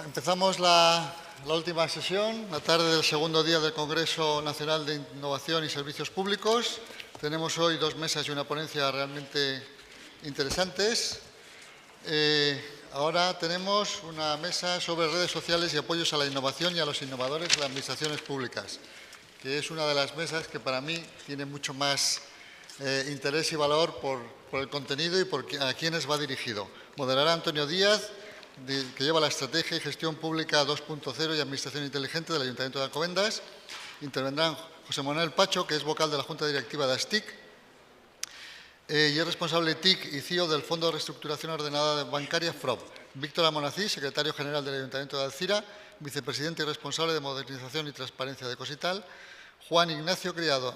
empezamos la última sesión, la tarde del segundo día del Congreso Nacional de Innovación y Servicios Públicos. Tenemos hoy dos mesas y una ponencia realmente interesantes. Ahora tenemos una mesa sobre redes sociales y apoyos a la innovación y a los innovadores de las administraciones públicas, que es una de las mesas que para mí tiene mucho más interés y valor por el contenido y por a quienes va dirigido. Moderará Antonio Díaz, que lleva la Estrategia y Gestión Pública 2.0 y Administración Inteligente del Ayuntamiento de Alcobendas. Intervendrán José Manuel Pacho, que es vocal de la Junta Directiva de ASTIC y es responsable TIC y CIO del Fondo de Reestructuración Ordenada Bancaria FROB. Víctor Amonacís, secretario general del Ayuntamiento de Alcira, vicepresidente y responsable de Modernización y Transparencia de Cosital. Juan Ignacio Criado,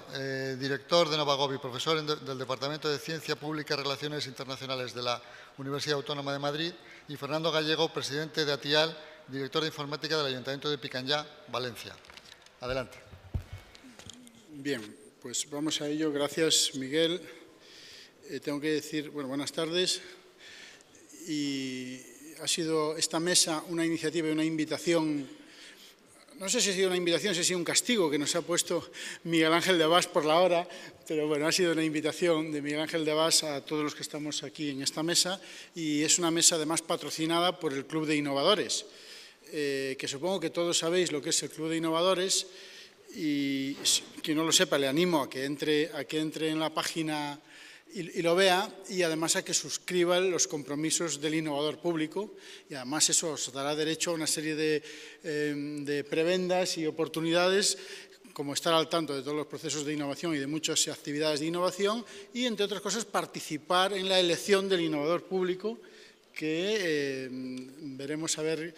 director de Novagov y profesor del Departamento de Ciencia Pública y Relaciones Internacionales de la Universidad Autónoma de Madrid. Y Fernando Gallego, presidente de ATIAL, director de Informática del Ayuntamiento de Picanyá, Valencia. Adelante. Bien, pues vamos a ello. Gracias, Miguel. Tengo que decir, buenas tardes. Y ha sido esta mesa una iniciativa y una invitación. No sé si ha sido una invitación, si ha sido un castigo que nos ha puesto Miguel Ángel de Bas por la hora, pero bueno, ha sido una invitación de Miguel Ángel de Bas a todos los que estamos aquí en esta mesa, y es una mesa además patrocinada por el Club de Innovadores, que supongo que todos sabéis lo que es el Club de Innovadores, y quien no lo sepa le animo a que entre en la página y lo vea, y además a que suscriba los compromisos del innovador público, y además eso os dará derecho a una serie de prebendas y oportunidades, como estar al tanto de todos los procesos de innovación y de muchas actividades de innovación, y entre otras cosas participar en la elección del innovador público, que veremos a ver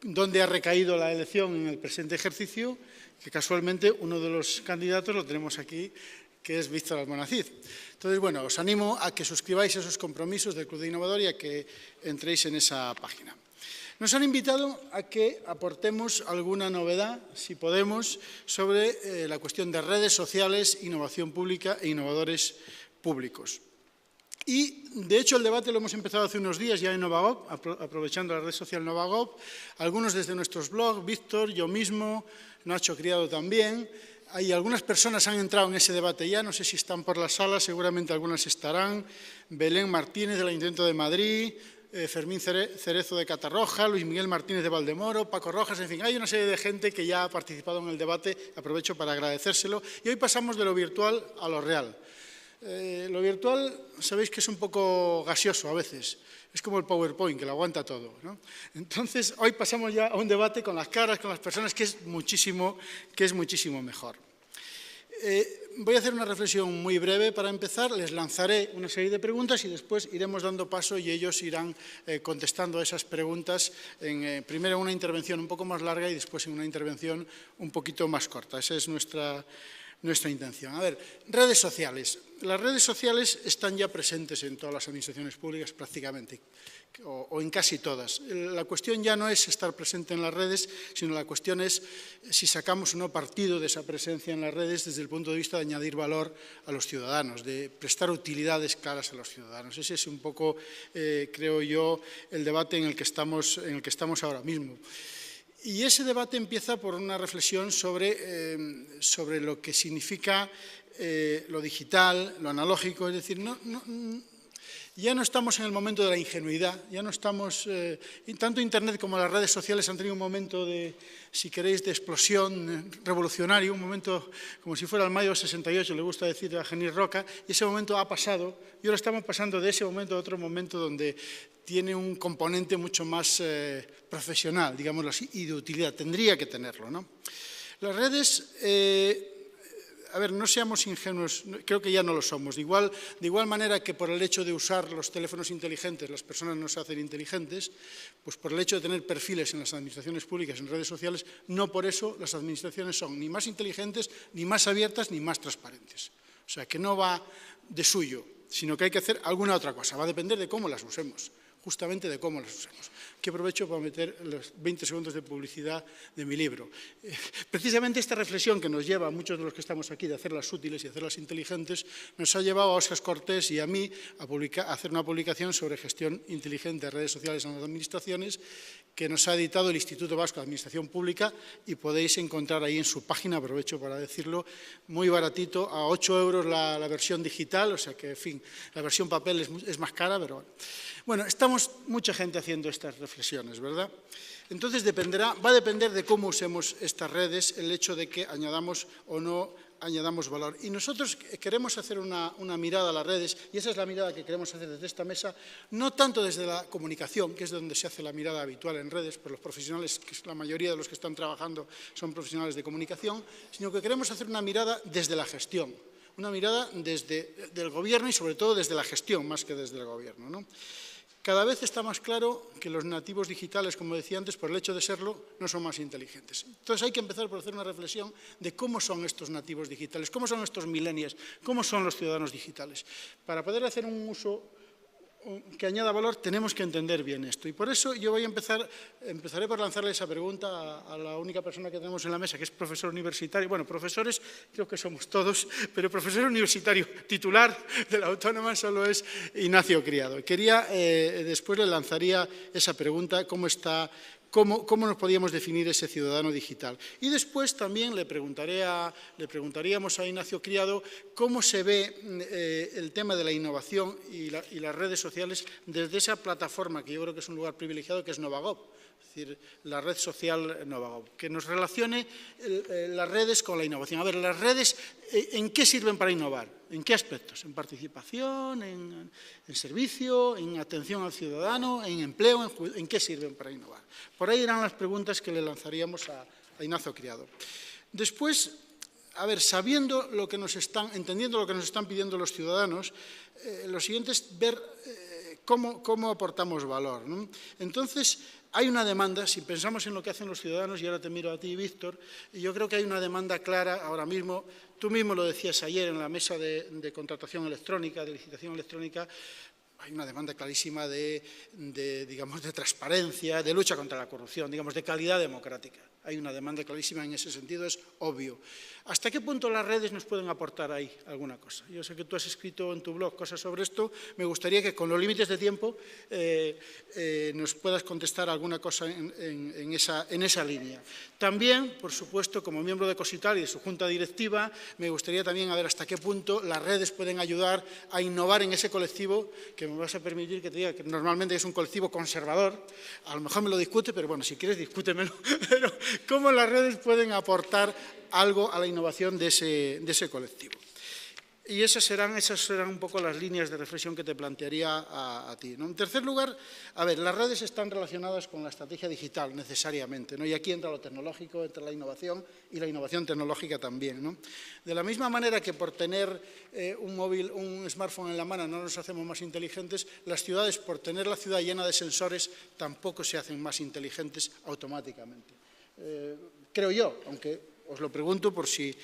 dónde ha recaído la elección en el presente ejercicio, que casualmente uno de los candidatos lo tenemos aquí, que es Víctor Amonacís. Entonces, os animo a que suscribáis esos compromisos del Club de Innovador y a que entréis en esa página. Nos han invitado a que aportemos alguna novedad, si podemos, sobre la cuestión de redes sociales, innovación pública e innovadores públicos. Y, de hecho, el debate lo hemos empezado hace unos días ya en Novagov, aprovechando la red social Novagov, algunos desde nuestros blogs, Víctor, yo mismo, Nacho Criado también. Hay algunas personas han entrado en ese debate ya, no sé si están por la sala, seguramente algunas estarán. Belén Martínez del Ayuntamiento de Madrid, Fermín Cerezo de Catarroja, Luis Miguel Martínez de Valdemoro, Paco Rojas, en fin, hay una serie de gente que ya ha participado en el debate, aprovecho para agradecérselo. Y hoy pasamos de lo virtual a lo real. Lo virtual, sabéis que es un poco gaseoso a veces, es como el PowerPoint, que lo aguanta todo, ¿no? Entonces, hoy pasamos ya a un debate con las caras, con las personas, que es muchísimo mejor. Voy a hacer una reflexión muy breve para empezar, les lanzaré una serie de preguntas y después iremos dando paso y ellos irán contestando a esas preguntas, primero en una intervención un poco más larga y después en una intervención un poquito más corta. Esa es nuestra intención. A ver, redes sociales. Las redes sociales están ya presentes en todas las administraciones públicas prácticamente, o en casi todas. La cuestión ya no es estar presente en las redes, sino la cuestión es si sacamos o no partido de esa presencia en las redes desde el punto de vista de añadir valor a los ciudadanos, de prestar utilidades claras a los ciudadanos. Ese es un poco, creo yo, el debate en el que estamos ahora mismo. Y ese debate empieza por una reflexión sobre lo que significa lo digital, lo analógico, es decir, ya no estamos en el momento de la ingenuidad, ya no estamos, tanto Internet como las redes sociales han tenido un momento de, si queréis, de explosión revolucionario, un momento como si fuera el mayo del 68, le gusta decir a Genís Roca, y ese momento ha pasado, y ahora estamos pasando de ese momento a otro momento donde tiene un componente mucho más profesional, digámoslo así, y de utilidad, tendría que tenerlo, ¿no? Las redes, a ver, no seamos ingenuos, creo que ya no lo somos. De igual manera que por el hecho de usar los teléfonos inteligentes las personas no se hacen inteligentes, pues por el hecho de tener perfiles en las administraciones públicas, en redes sociales, no por eso las administraciones son ni más inteligentes, ni más abiertas, ni más transparentes. O sea, que no va de suyo, sino que hay que hacer alguna otra cosa. Va a depender de cómo las usemos, justamente de cómo las usemos. que aprovecho para meter los 20 segundos de publicidad de mi libro. Precisamente esta reflexión que nos lleva a muchos de los que estamos aquí de hacerlas útiles y hacerlas inteligentes, nos ha llevado a Óscar Cortés y a mí a hacer una publicación sobre gestión inteligente de redes sociales en las administraciones, que nos ha editado el Instituto Vasco de Administración Pública, y podéis encontrar ahí en su página, aprovecho para decirlo, muy baratito, a 8 euros la versión digital, o sea que, en fin, la versión papel es más cara, pero bueno, estamos mucha gente haciendo estas reflexiones, ¿verdad? Entonces va a depender de cómo usemos estas redes el hecho de que añadamos o no añadamos valor. Y nosotros queremos hacer una mirada a las redes, y esa es la mirada que queremos hacer desde esta mesa, no tanto desde la comunicación, que es donde se hace la mirada habitual en redes, por los profesionales, que la mayoría de los que están trabajando son profesionales de comunicación, sino que queremos hacer una mirada desde la gestión, una mirada desde el gobierno y sobre todo desde la gestión, más que desde el gobierno, ¿no? Cada vez está más claro que los nativos digitales, como decía antes, por el hecho de serlo, no son más inteligentes. Entonces hay que empezar por hacer una reflexión de cómo son estos nativos digitales, cómo son estos millennials, cómo son los ciudadanos digitales. Para poder hacer un uso que añada valor, tenemos que entender bien esto. Y por eso yo empezaré por lanzarle esa pregunta a la única persona que tenemos en la mesa, que es profesor universitario. Bueno, profesores creo que somos todos, pero profesor universitario titular de la Autónoma solo es Ignacio Criado. Después le lanzaría esa pregunta, ¿cómo nos podíamos definir ese ciudadano digital? Y después también le preguntaríamos a Ignacio Criado cómo se ve el tema de la innovación y las redes sociales desde esa plataforma, que yo creo que es un lugar privilegiado, que es Novagov, es decir, la red social Novagov, que nos relacione las redes con la innovación. A ver, las redes, ¿en qué sirven para innovar? ¿En qué aspectos? ¿En participación, en servicio, en atención al ciudadano, en empleo? ¿En qué sirven para innovar? Por ahí eran las preguntas que le lanzaríamos a Ignacio Criado. Después, a ver, entendiendo lo que nos están pidiendo los ciudadanos, lo siguiente es ver cómo aportamos valor, ¿no? Entonces, hay una demanda, si pensamos en lo que hacen los ciudadanos, y ahora te miro a ti, Víctor, y yo creo que hay una demanda clara ahora mismo. Tú mismo lo decías ayer en la mesa de contratación electrónica, de licitación electrónica. Hay una demanda clarísima digamos, de transparencia, de lucha contra la corrupción, digamos, de calidad democrática. Hay una demanda clarísima en ese sentido, es obvio. ¿Hasta qué punto las redes nos pueden aportar ahí alguna cosa? Yo sé que tú has escrito en tu blog cosas sobre esto. Me gustaría que con los límites de tiempo nos puedas contestar alguna cosa en esa línea. También, por supuesto, como miembro de Cosital y de su junta directiva, me gustaría también ver hasta qué punto las redes pueden ayudar a innovar en ese colectivo, que me vas a permitir que te diga que normalmente es un colectivo conservador. A lo mejor me lo discute, pero bueno, si quieres discútemelo. Pero cómo las redes pueden aportar algo a la innovación de ese colectivo. Y esas serán un poco las líneas de reflexión que te plantearía a ti, ¿no? En tercer lugar, a ver, las redes están relacionadas con la estrategia digital necesariamente, ¿no? Y aquí entra lo tecnológico, entra la innovación y la innovación tecnológica también, ¿no? De la misma manera que por tener un smartphone en la mano no nos hacemos más inteligentes, las ciudades, por tener la ciudad llena de sensores, tampoco se hacen más inteligentes automáticamente. Creo yo, aunque os lo pregunto por si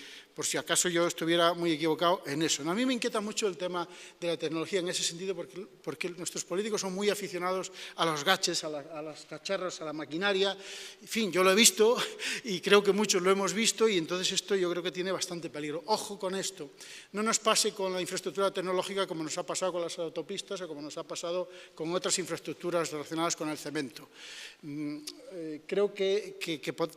acaso yo estuviera muy equivocado en eso. A mí me inquieta mucho el tema de la tecnología en ese sentido, porque nuestros políticos son muy aficionados a los gadgets, a los cacharros, a la maquinaria. En fin, yo lo he visto y creo que muchos lo hemos visto, y entonces esto yo creo que tiene bastante peligro. Ojo con esto. No nos pase con la infraestructura tecnológica como nos ha pasado con las autopistas o como nos ha pasado con otras infraestructuras relacionadas con el cemento. Creo que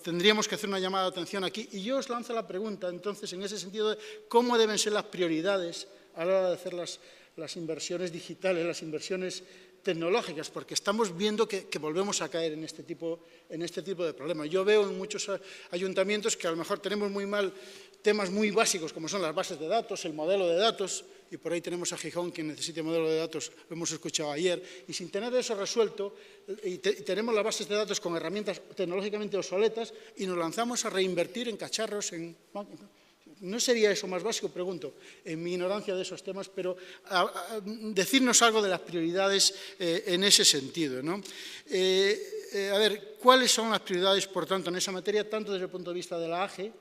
tendríamos que hacer una llamada de atención aquí, y yo os lanzo la pregunta, entonces, en ese sentido, de cómo deben ser las prioridades a la hora de hacer las inversiones digitales, las inversiones tecnológicas, porque estamos viendo que volvemos a caer en este tipo de problemas. Yo veo en muchos ayuntamientos que a lo mejor tenemos muy mal temas muy básicos, como son las bases de datos, el modelo de datos, y por ahí tenemos a Gijón, quien necesite modelo de datos, lo hemos escuchado ayer, y sin tener eso resuelto, y tenemos las bases de datos con herramientas tecnológicamente obsoletas, y nos lanzamos a reinvertir en cacharros, ¿no sería eso más básico? Pregunto, en mi ignorancia de esos temas, pero decirnos algo de las prioridades en ese sentido, ¿no? A ver, ¿cuáles son las prioridades, por tanto, en esa materia, tanto desde el punto de vista de la AGE,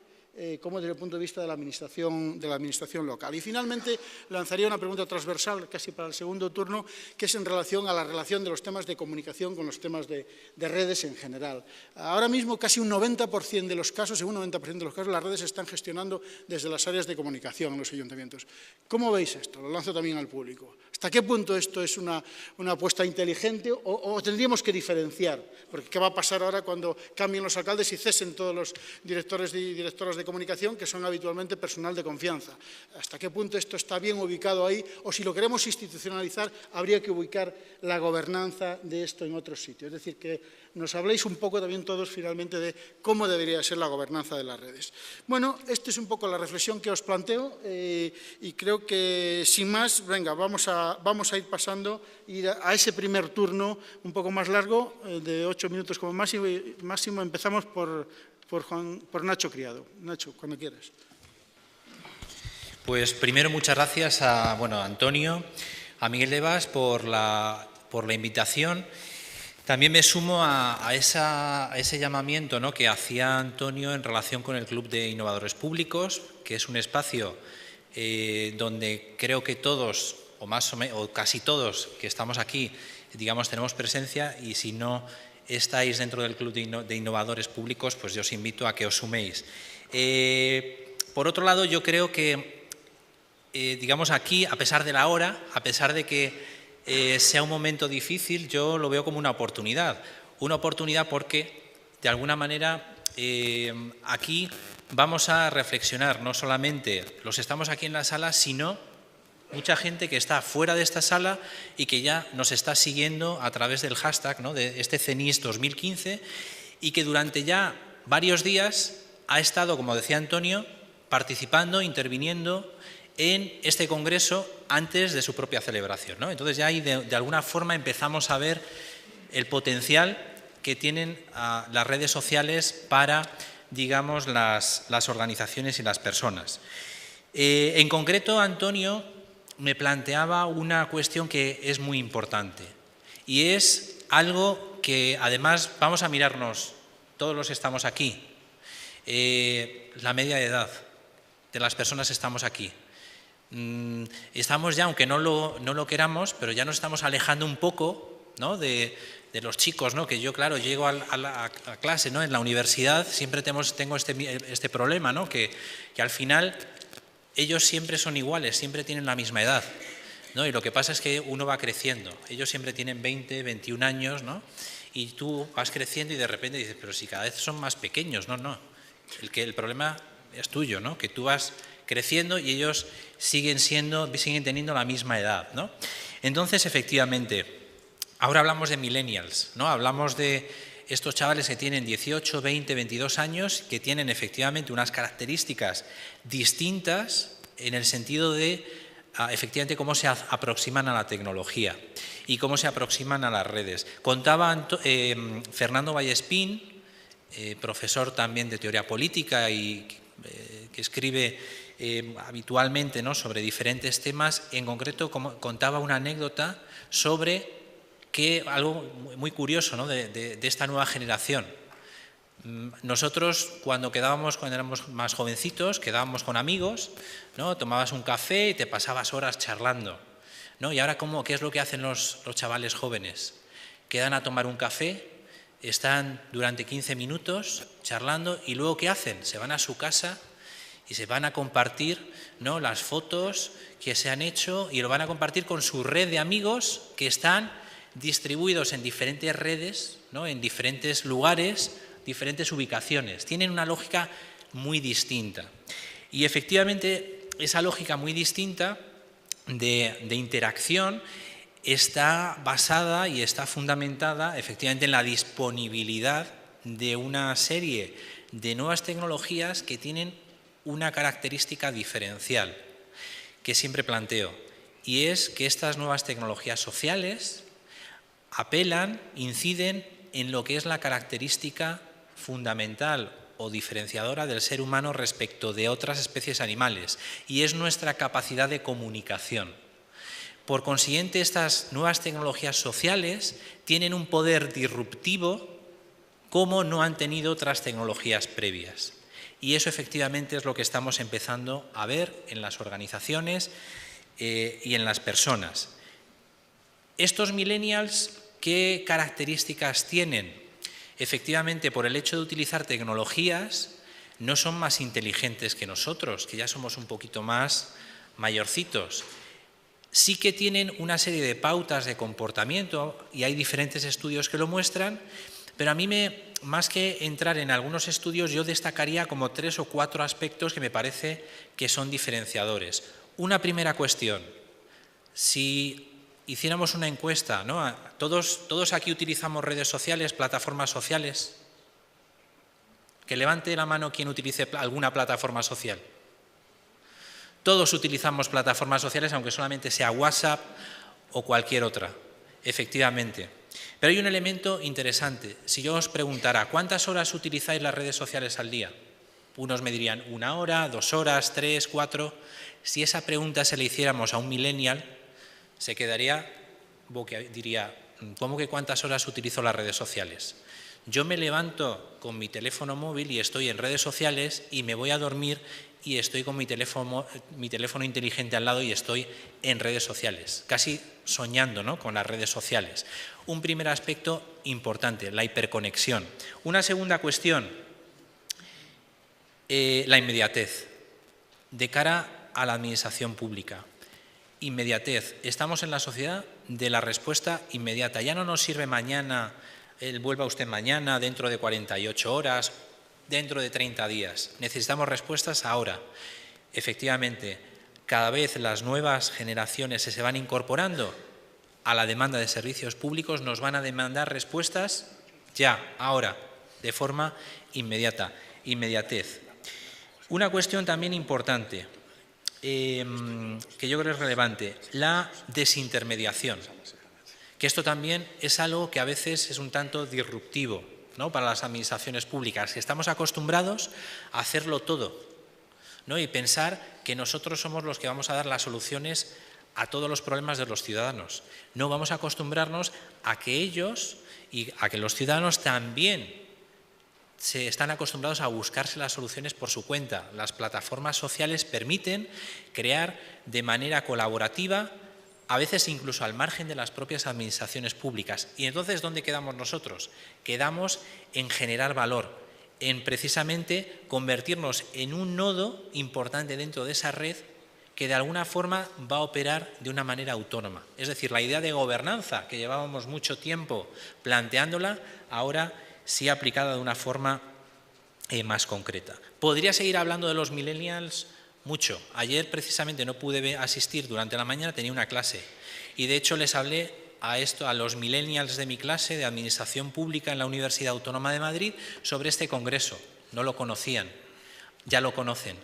como desde el punto de vista de la administración local. Y finalmente lanzaría una pregunta transversal, casi para el segundo turno, que es en relación a la relación de los temas de comunicación con los temas de redes en general. Ahora mismo casi un 90% de los casos, en un 90% de los casos, las redes se están gestionando desde las áreas de comunicación en los ayuntamientos. ¿Cómo veis esto? Lo lanzo también al público. ¿Hasta qué punto esto es una apuesta inteligente o tendríamos que diferenciar? Porque ¿qué va a pasar ahora cuando cambien los alcaldes y cesen todos los directores y directoras de comunicación, que son habitualmente personal de confianza? ¿Hasta qué punto esto está bien ubicado ahí? O si lo queremos institucionalizar, habría que ubicar la gobernanza de esto en otro sitio. Es decir, que nos habléis un poco también todos finalmente de cómo debería ser la gobernanza de las redes. Bueno, esta es un poco la reflexión que os planteo y creo que sin más, venga, vamos a ir pasando a ese primer turno un poco más largo, de 8 minutos como máximo. Empezamos por Nacho Criado. Nacho, cuando quieras. Pues primero muchas gracias a Antonio, a Miguel Devas por la invitación. También me sumo a ese llamamiento, ¿no?, que hacía Antonio en relación con el Club de Innovadores Públicos, que es un espacio donde creo que todos, o casi todos que estamos aquí, digamos, tenemos presencia, y si no estáis dentro del Club de Innovadores Públicos, pues yo os invito a que os suméis. Por otro lado, yo creo que, digamos, aquí, a pesar de la hora, a pesar de que sea un momento difícil, yo lo veo como una oportunidad porque, de alguna manera, aquí vamos a reflexionar, no solamente los que estamos aquí en la sala, sino mucha gente que está fuera de esta sala y que ya nos está siguiendo a través del hashtag, ¿no?, de este CENIS 2015, y que durante ya varios días ha estado, como decía Antonio, participando, interviniendo en este congreso antes de su propia celebración, ¿no? Entonces ya ahí de alguna forma empezamos a ver el potencial que tienen las redes sociales para, digamos, las organizaciones y las personas. En concreto, Antonio me planteaba una cuestión que es muy importante, y es algo que además vamos a mirarnos todos los que estamos aquí, la media de edad de las personas que estamos aquí. Estamos ya, aunque no lo queramos, pero ya nos estamos alejando un poco, ¿no?, de los chicos, ¿no? Que yo, claro, llego a la clase, ¿no?, en la universidad, siempre tengo este problema, ¿no?, que al final ellos siempre son iguales, siempre tienen la misma edad, ¿no? Y lo que pasa es que uno va creciendo. Ellos siempre tienen 20, 21 años, ¿no? Y tú vas creciendo y de repente dices, pero si cada vez son más pequeños. No. El problema es tuyo, ¿no? Que tú vas creciendo y ellos siguen teniendo la misma edad, ¿no? Entonces, efectivamente, ahora hablamos de millennials, ¿no? Hablamos de estos chavales que tienen 18, 20, 22 años, que tienen efectivamente unas características distintas en el sentido de efectivamente cómo se aproximan a la tecnología y cómo se aproximan a las redes. Contaba Fernando Vallespín, profesor también de teoría política y que escribe habitualmente, ¿no?, sobre diferentes temas. En concreto contaba una anécdota sobre algo muy curioso, ¿no?, de esta nueva generación. Nosotros cuando éramos más jovencitos, quedábamos con amigos, ¿no?, tomabas un café y te pasabas horas charlando, ¿no? Y ahora, ¿qué es lo que hacen los chavales jóvenes? Quedan a tomar un café, están durante 15 minutos charlando y luego ¿qué hacen? Se van a su casa y se van a compartir, ¿no?, las fotos que se han hecho, y lo van a compartir con su red de amigos que están distribuidos en diferentes redes, ¿no?, en diferentes lugares, diferentes ubicaciones. Tienen una lógica muy distinta. Y efectivamente esa lógica muy distinta de interacción está basada y está fundamentada efectivamente en la disponibilidad de una serie de nuevas tecnologías que tienen una característica diferencial que siempre planteo, y es que estas nuevas tecnologías sociales inciden en lo que es la característica fundamental o diferenciadora del ser humano respecto de otras especies animales, y es nuestra capacidad de comunicación. Por consiguiente, estas nuevas tecnologías sociales tienen un poder disruptivo como no han tenido otras tecnologías previas. Y eso efectivamente es lo que estamos empezando a ver en las organizaciones y en las personas. Estos millennials, ¿qué características tienen? Efectivamente, por el hecho de utilizar tecnologías, no son más inteligentes que nosotros, que ya somos un poquito más mayorcitos. Sí que tienen una serie de pautas de comportamiento y hay diferentes estudios que lo muestran, pero a mí, más que entrar en algunos estudios, yo destacaría como 3 o 4 aspectos que me parece que son diferenciadores. Una primera cuestión, si hiciéramos una encuesta, ¿no? ¿Todos aquí utilizamos redes sociales, plataformas sociales? Que levante la mano quien utilice alguna plataforma social. Todos utilizamos plataformas sociales, aunque solamente sea WhatsApp o cualquier otra, efectivamente. Pero hay un elemento interesante. Si yo os preguntara, ¿cuántas horas utilizáis las redes sociales al día? Unos me dirían 1 hora, 2 horas, 3, 4. Si esa pregunta se le hiciéramos a un millennial, se quedaría, diría, ¿cómo que cuántas horas utilizo las redes sociales? Yo me levanto con mi teléfono móvil y estoy en redes sociales y me voy a dormir y estoy con mi teléfono inteligente al lado y estoy en redes sociales, casi soñando, ¿no?, con las redes sociales. Un primer aspecto importante, la hiperconexión. Una segunda cuestión, la inmediatez. De cara a la administración pública. Inmediatez. Estamos en la sociedad de la respuesta inmediata. Ya no nos sirve mañana, vuelva usted mañana, dentro de 48 horas, dentro de 30 días. Necesitamos respuestas ahora. Efectivamente, cada vez las nuevas generaciones se van incorporando a la demanda de servicios públicos, nos van a demandar respuestas ya, ahora, de forma inmediata. Inmediatez. Una cuestión también importante, que yo creo es relevante, la desintermediación. Que esto también es algo que a veces es un tanto disruptivo, ¿no?, para las administraciones públicas, que estamos acostumbrados a hacerlo todo, ¿no?, y pensar que nosotros somos los que vamos a dar las soluciones a todos los problemas de los ciudadanos. No, vamos a acostumbrarnos a que ellos y a que los ciudadanos también se están acostumbrados a buscarse las soluciones por su cuenta. Las plataformas sociales permiten crear de manera colaborativa, a veces incluso al margen de las propias administraciones públicas. Y entonces, ¿dónde quedamos nosotros? Quedamos en generar valor, en precisamente convertirnos en un nodo importante dentro de esa red que de alguna forma va a operar de una manera autónoma. Es decir, la idea de gobernanza, que llevábamos mucho tiempo planteándola, ahora sí aplicada de una forma más concreta. Podría seguir hablando de los millennials mucho. Ayer precisamente no pude asistir durante la mañana, tenía una clase y de hecho les hablé a los millennials de mi clase de Administración Pública en la Universidad Autónoma de Madrid sobre este congreso. No lo conocían, ya lo conocen.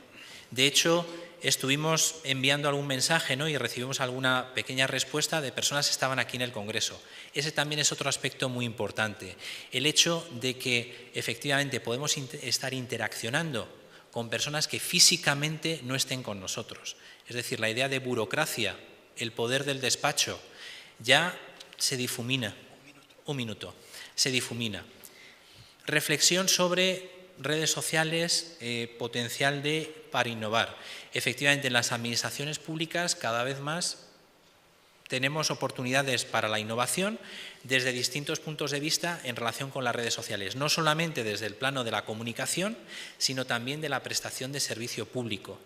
De hecho, estuvimos enviando algún mensaje, ¿no?, y recibimos alguna pequeña respuesta de personas que estaban aquí en el Congreso. Ese también es otro aspecto muy importante. El hecho de que efectivamente podemos estar interaccionando con personas que físicamente no estén con nosotros. Es decir, la idea de burocracia, el poder del despacho, ya se difumina. Un minuto. Se difumina. Reflexión sobre redes sociales, potencial para innovar. Efectivamente, en las administraciones públicas cada vez más tenemos oportunidades para la innovación desde distintos puntos de vista en relación con las redes sociales, no solamente desde el plano de la comunicación, sino también de la prestación de servicio público.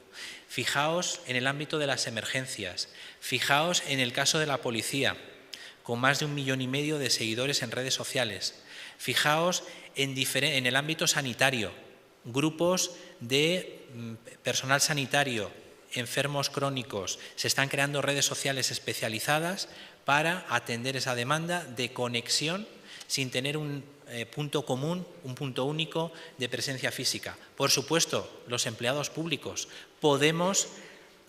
Fijaos en el ámbito de las emergencias, fijaos en el caso de la policía, con más de 1,5 millones de seguidores en redes sociales. Fijaos en el ámbito sanitario, grupos de personal sanitario, enfermos crónicos, se están creando redes sociales especializadas para atender esa demanda de conexión sin tener un punto común, un punto único de presencia física. Por supuesto, los empleados públicos podemos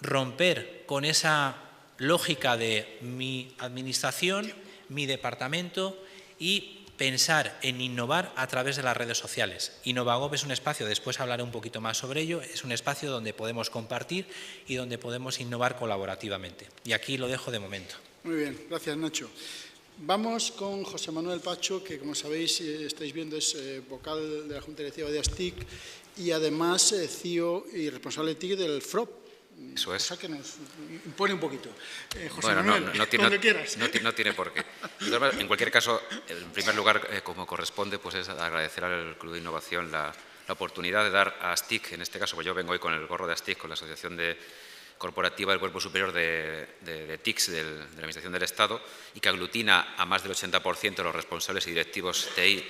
romper con esa lógica de mi administración, mi departamento y pensar en innovar a través de las redes sociales. Innovagov es un espacio, después hablaré un poquito más sobre ello, es un espacio donde podemos compartir y donde podemos innovar colaborativamente. Y aquí lo dejo de momento. Muy bien, gracias Nacho. Vamos con José Manuel Pacho, que como sabéis, estáis viendo, es vocal de la Junta Directiva de ASTIC y además CIO y responsable de TIC del FROP. Eso es. Cosa que nos impone un poquito. José Bueno, Manuel, cuando quieras. No tiene por qué. En cualquier caso, en primer lugar, como corresponde, pues es agradecer al Club de Innovación la oportunidad de dar a ASTIC, en este caso, pues yo vengo hoy con el gorro de ASTIC, con la Asociación Corporativa del Cuerpo Superior de TICs de la Administración del Estado, y que aglutina a más del 80% de los responsables y directivos TI,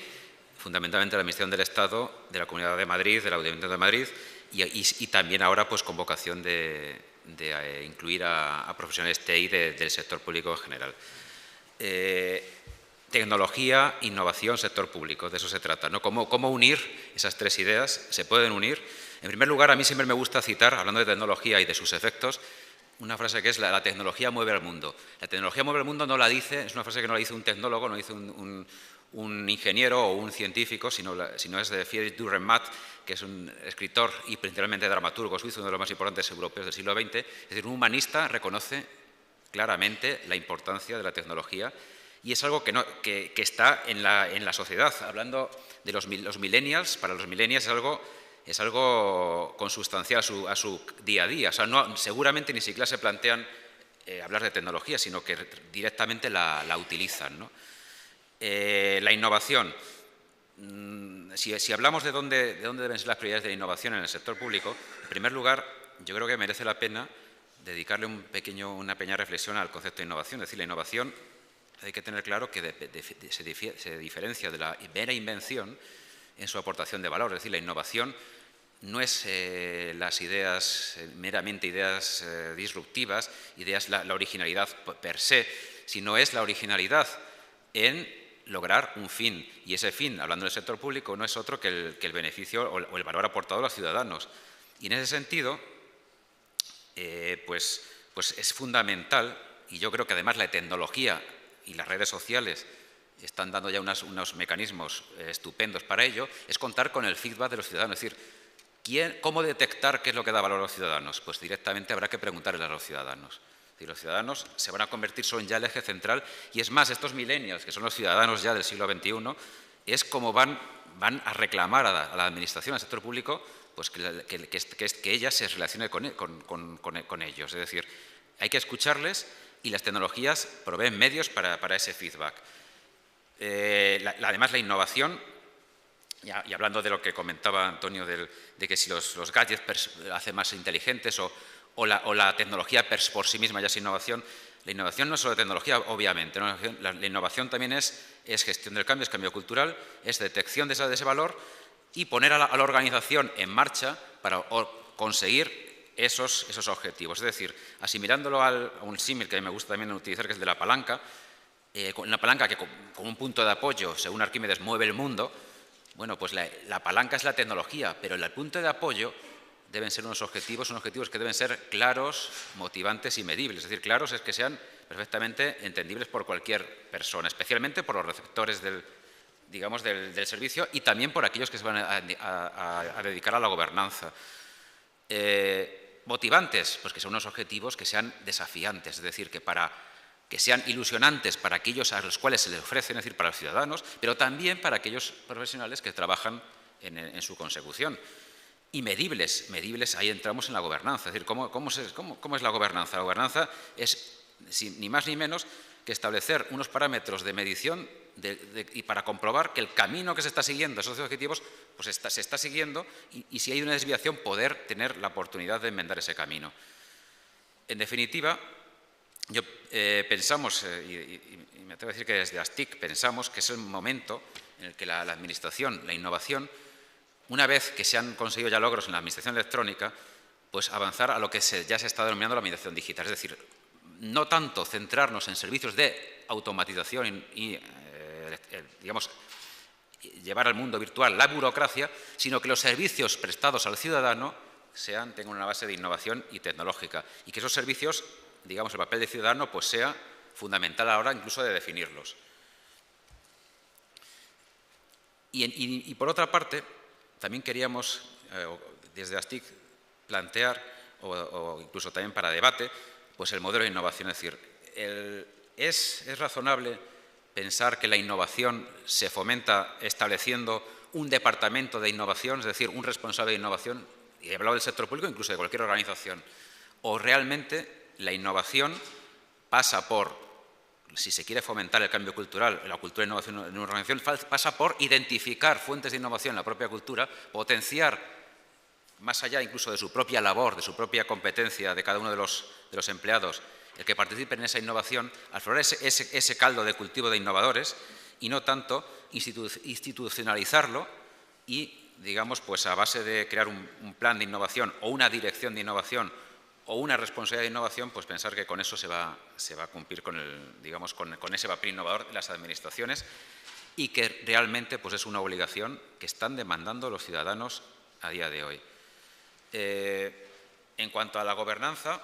fundamentalmente de la Administración del Estado, de la Comunidad de Madrid, del Ayuntamiento de Madrid, y también ahora pues con vocación de incluir a profesionales TI del sector público en general. Tecnología, innovación, sector público, de eso se trata, ¿no? ¿Cómo unir esas tres ideas? Se pueden unir. En primer lugar, a mí siempre me gusta citar, hablando de tecnología y de sus efectos, una frase que es la tecnología mueve al mundo. La tecnología mueve al mundo no la dice, es una frase que no la dice un tecnólogo, no la dice un ingeniero o un científico, sino es de Friedrich Dürrenmatt, que es un escritor y principalmente dramaturgo suizo, uno de los más importantes europeos del siglo XX. Es decir, un humanista reconoce claramente la importancia de la tecnología y es algo que está en la sociedad. Hablando de los millennials, para los millennials es algo consustancial a su día a día. O sea, seguramente ni siquiera se plantean hablar de tecnología, sino que directamente la utilizan, ¿no? La innovación. Si hablamos de dónde deben ser las prioridades de la innovación en el sector público, en primer lugar, yo creo que merece la pena dedicarle una pequeña reflexión al concepto de innovación. Es decir, la innovación hay que tener claro que se diferencia de la mera invención en su aportación de valor. Es decir, la innovación no es las ideas, meramente ideas disruptivas, la originalidad per se, sino es la originalidad en lograr un fin. Y ese fin, hablando del sector público, no es otro que el beneficio o el valor aportado a los ciudadanos. Y en ese sentido, pues es fundamental, y yo creo que además la tecnología y las redes sociales están dando ya unos mecanismos estupendos para ello, es contar con el feedback de los ciudadanos. Es decir, ¿cómo detectar qué es lo que da valor a los ciudadanos? Pues directamente habrá que preguntarles a los ciudadanos. Es decir, los ciudadanos se van a convertir, son ya el eje central, y es más, estos millennials, que son los ciudadanos ya del siglo XXI, es como van a reclamar a la Administración, al sector público, pues que ella se relacione con ellos. Es decir, hay que escucharles y las tecnologías proveen medios para ese feedback. Además, la innovación, y hablando de lo que comentaba Antonio, de que si los gadgets hacen más inteligentes o la tecnología por sí misma ya es innovación, la innovación no es solo tecnología, obviamente, ¿no? La innovación también es gestión del cambio, es cambio cultural, es detección de ese valor y poner a la organización en marcha para conseguir esos objetivos. Es decir, asimilándolo a un símil que me gusta también utilizar, que es el de la palanca, una palanca que con un punto de apoyo, según Arquímedes, mueve el mundo. Bueno, pues la palanca es la tecnología, pero el punto de apoyo deben ser unos objetivos que deben ser claros, motivantes y medibles. Es decir, claros es que sean perfectamente entendibles por cualquier persona, especialmente por los receptores del servicio y también por aquellos que se van a dedicar a la gobernanza. Motivantes, pues que sean unos objetivos que sean desafiantes, es decir, que sean ilusionantes para aquellos a los cuales se les ofrecen, es decir, para los ciudadanos, pero también para aquellos profesionales que trabajan en su consecución. Y medibles, ahí entramos en la gobernanza. Es decir, ¿cómo es la gobernanza? La gobernanza es ni más ni menos que establecer unos parámetros de medición y para comprobar que el camino que se está siguiendo, esos objetivos, pues se está siguiendo y si hay una desviación, poder tener la oportunidad de enmendar ese camino. En definitiva, pensamos, y me atrevo a decir que desde ASTIC pensamos que es el momento en el que la Administración, la innovación, una vez que se han conseguido ya logros en la Administración electrónica, pues avanzar a lo que ya se está denominando la Administración digital. Es decir, no tanto centrarnos en servicios de automatización y digamos, llevar al mundo virtual la burocracia, sino que los servicios prestados al ciudadano tengan una base de innovación y tecnológica y que esos servicios, digamos, el papel de ciudadano pues sea fundamental a la hora incluso de definirlos. Y por otra parte, también queríamos, desde ASTIC, plantear, o incluso también para debate, pues el modelo de innovación. Es decir, es razonable pensar que la innovación se fomenta estableciendo un departamento de innovación, es decir, un responsable de innovación, y he hablado del sector público, incluso de cualquier organización, o realmente la innovación pasa por, si se quiere fomentar el cambio cultural, la cultura de innovación en una organización, pasa por identificar fuentes de innovación en la propia cultura, potenciar, más allá incluso de su propia labor, de su propia competencia de cada uno de los empleados, el que participen en esa innovación, aflorar ese caldo de cultivo de innovadores y no tanto institucionalizarlo y, digamos, pues a base de crear un plan de innovación o una dirección de innovación o una responsabilidad de innovación, pues pensar que con eso se va a cumplir con ese papel innovador de las administraciones y que realmente pues es una obligación que están demandando los ciudadanos a día de hoy. En cuanto a la gobernanza,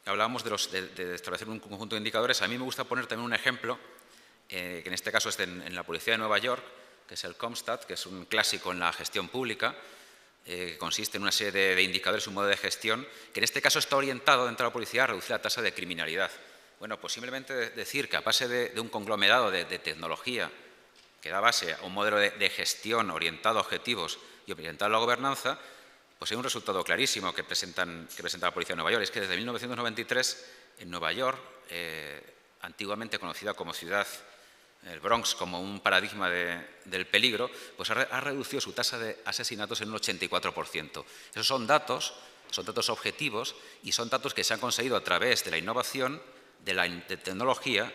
hablábamos de establecer un conjunto de indicadores. A mí me gusta poner también un ejemplo, que en este caso es en la Policía de Nueva York, que es el CompStat, que es un clásico en la gestión pública, que consiste en una serie de indicadores, un modelo de gestión, que en este caso está orientado dentro de la policía a reducir la tasa de criminalidad. Bueno, pues simplemente decir que a base de un conglomerado de tecnología que da base a un modelo de gestión orientado a objetivos y orientado a la gobernanza, pues hay un resultado clarísimo que presenta la Policía de Nueva York. Es que desde 1993 en Nueva York, antiguamente conocida como ciudad, el Bronx, como un paradigma del peligro, pues ha reducido su tasa de asesinatos en un 84%. Esos son datos objetivos y son datos que se han conseguido a través de la innovación, de tecnología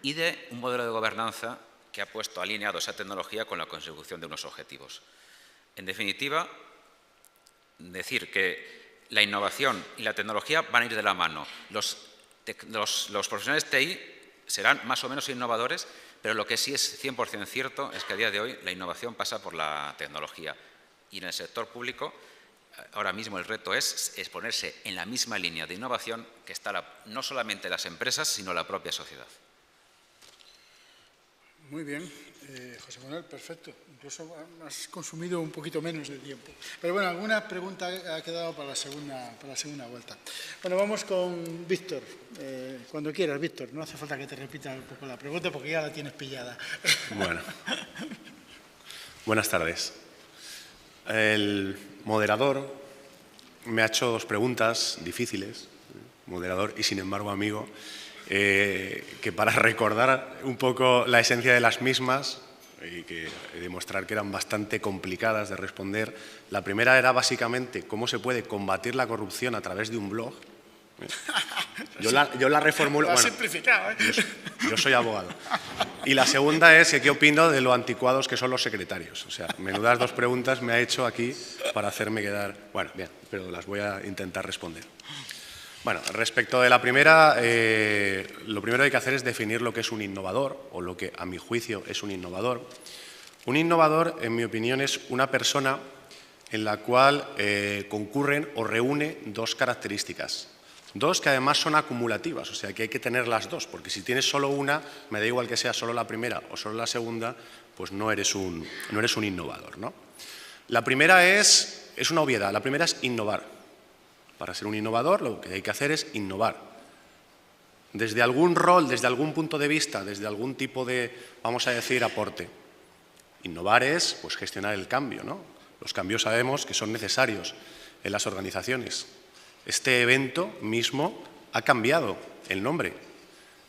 y de un modelo de gobernanza que ha puesto alineado esa tecnología con la consecución de unos objetivos. En definitiva, decir que la innovación y la tecnología van a ir de la mano. Los profesionales TI serán más o menos innovadores, pero lo que sí es 100% cierto es que a día de hoy la innovación pasa por la tecnología. Y en el sector público, ahora mismo el reto es ponerse en la misma línea de innovación que está no solamente las empresas, sino la propia sociedad. Muy bien, José Manuel, perfecto. Incluso has consumido un poquito menos de tiempo. Pero bueno, alguna pregunta ha quedado para la segunda vuelta. Bueno, vamos con Víctor. Cuando quieras, Víctor. No hace falta que te repita un poco la pregunta porque ya la tienes pillada. Bueno. Buenas tardes. El moderador me ha hecho dos preguntas difíciles, moderador y sin embargo amigo, que para recordar un poco la esencia de las mismas y demostrar que eran bastante complicadas de responder, la primera era básicamente cómo se puede combatir la corrupción a través de un blog. Yo la reformulo. Lo has bueno, simplificado, ¿eh? Yo soy abogado. Y la segunda es qué opino de lo anticuados que son los secretarios. O sea, menudas dos preguntas me ha hecho aquí para hacerme quedar. Bueno, bien, pero las voy a intentar responder. Bueno, respecto de la primera, lo primero que hay que hacer es definir lo que es un innovador, o lo que a mi juicio es un innovador. Un innovador, en mi opinión, es una persona en la cual concurren o reúne dos características. Dos que además son acumulativas, o sea que hay que tener las dos, porque si tienes solo una, me da igual que sea solo la primera o solo la segunda, pues no eres un innovador, ¿no? La primera es una obviedad, la primera es innovar. Para ser un innovador lo que hay que hacer es innovar. Desde algún rol, desde algún punto de vista, desde algún tipo de, vamos a decir, aporte. Innovar es pues, gestionar el cambio, ¿no? Los cambios sabemos que son necesarios en las organizaciones. Este evento mismo ha cambiado el nombre.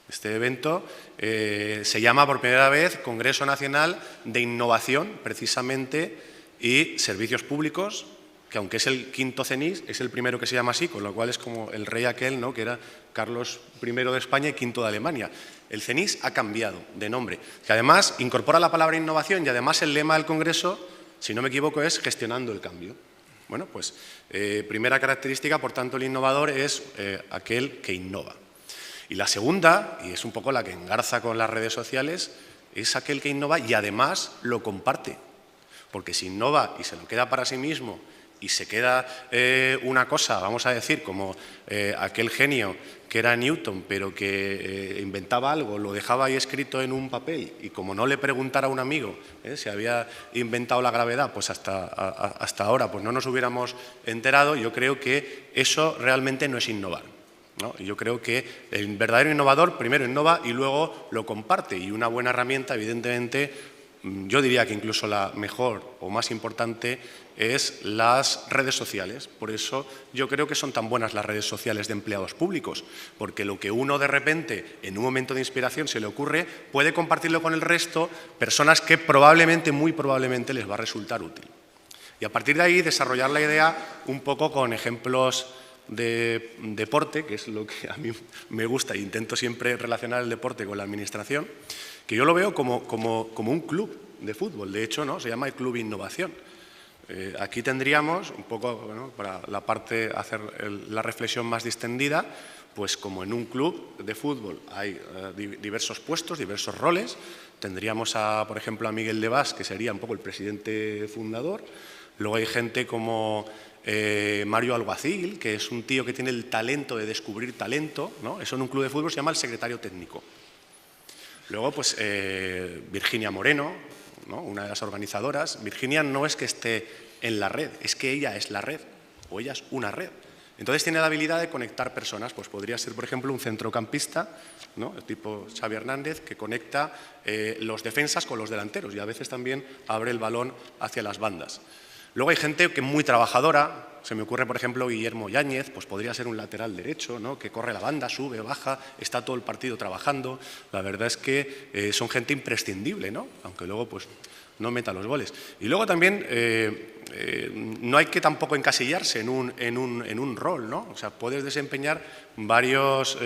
Este evento se llama por primera vez Congreso Nacional de Innovación, precisamente, y Servicios Públicos, que aunque es el quinto CENIS, es el primero que se llama así, con lo cual es como el rey aquel, ¿no? Que era Carlos I de España y V de Alemania. El CENIS ha cambiado de nombre, que además incorpora la palabra innovación y además el lema del Congreso, si no me equivoco, es gestionando el cambio. Bueno, pues primera característica, por tanto, el innovador es aquel que innova. Y la segunda, y es un poco la que engarza con las redes sociales, es aquel que innova y además lo comparte. Porque si innova y se lo queda para sí mismo y se queda una cosa, vamos a decir, como aquel genio que era Newton, pero que inventaba algo, lo dejaba ahí escrito en un papel y como no le preguntara a un amigo si había inventado la gravedad, pues hasta ahora pues no nos hubiéramos enterado, yo creo que eso realmente no es innovar. ¿no? Y yo creo que el verdadero innovador primero innova y luego lo comparte. Y una buena herramienta, evidentemente, yo diría que incluso la mejor o más importante es las redes sociales. Por eso yo creo que son tan buenas las redes sociales de empleados públicos, porque lo que uno de repente, en un momento de inspiración, se le ocurre, puede compartirlo con el resto, personas que probablemente, muy probablemente, les va a resultar útil. Y a partir de ahí desarrollar la idea un poco con ejemplos de deporte, que es lo que a mí me gusta e intento siempre relacionar el deporte con la administración, que yo lo veo como un club de fútbol. De hecho, ¿no? Se llama el Club Innovación. Aquí tendríamos, un poco, bueno, para la parte, hacer la reflexión más distendida, pues como en un club de fútbol hay diversos puestos, diversos roles, tendríamos, por ejemplo, a Miguel Devas, que sería un poco el presidente fundador. Luego hay gente como Mario Alguacil, que es un tío que tiene el talento de descubrir talento, ¿no? Eso en un club de fútbol se llama el secretario técnico. Luego, pues, Virginia Moreno, ¿no? Una de las organizadoras. Virginia no es que esté en la red, es que ella es la red, o ella es una red. Entonces tiene la habilidad de conectar personas. Pues podría ser, por ejemplo, un centrocampista, ¿no? El tipo Xavi Hernández, que conecta los defensas con los delanteros y a veces también abre el balón hacia las bandas. Luego hay gente que es muy trabajadora. Se me ocurre, por ejemplo, Guillermo Yáñez, pues podría ser un lateral derecho, ¿no? Que corre la banda, sube, baja, está todo el partido trabajando. La verdad es que son gente imprescindible, ¿no? Aunque luego pues no meta los goles. Y luego también no hay que tampoco encasillarse en un rol, ¿no? O sea, puedes desempeñar varios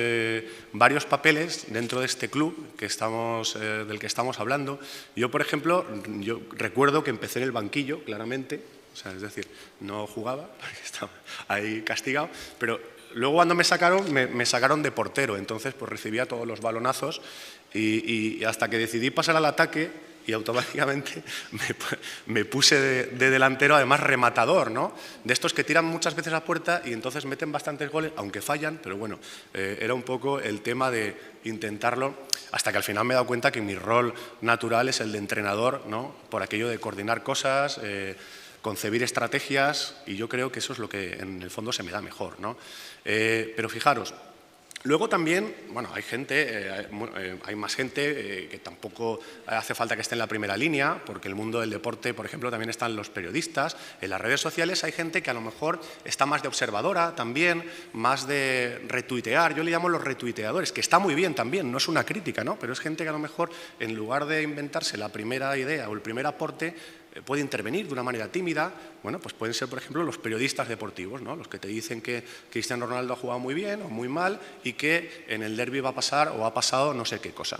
papeles dentro de este club del que estamos hablando. Yo, por ejemplo, yo recuerdo que empecé en el banquillo, claramente. O sea, es decir, no jugaba, porque estaba ahí castigado, pero luego cuando me sacaron de portero, entonces pues recibía todos los balonazos y hasta que decidí pasar al ataque y automáticamente me puse de delantero, además rematador, ¿no? De estos que tiran muchas veces a puerta y entonces meten bastantes goles, aunque fallan, pero bueno, era un poco el tema de intentarlo, hasta que al final me he dado cuenta que mi rol natural es el de entrenador, ¿no? Por aquello de coordinar cosas, concebir estrategias, y yo creo que eso es lo que en el fondo se me da mejor, ¿no? Pero fijaros, luego también, bueno, hay más gente que tampoco hace falta que esté en la primera línea, porque el mundo del deporte, por ejemplo, también están los periodistas. En las redes sociales hay gente que a lo mejor está más de observadora también, más de retuitear. Yo le llamo los retuiteadores, que está muy bien también, no es una crítica, ¿no? Pero es gente que a lo mejor, en lugar de inventarse la primera idea o el primer aporte, puede intervenir de una manera tímida. Bueno, pues pueden ser, por ejemplo, los periodistas deportivos, ¿no? Los que te dicen que Cristiano Ronaldo ha jugado muy bien o muy mal y que en el derbi va a pasar o ha pasado no sé qué cosa.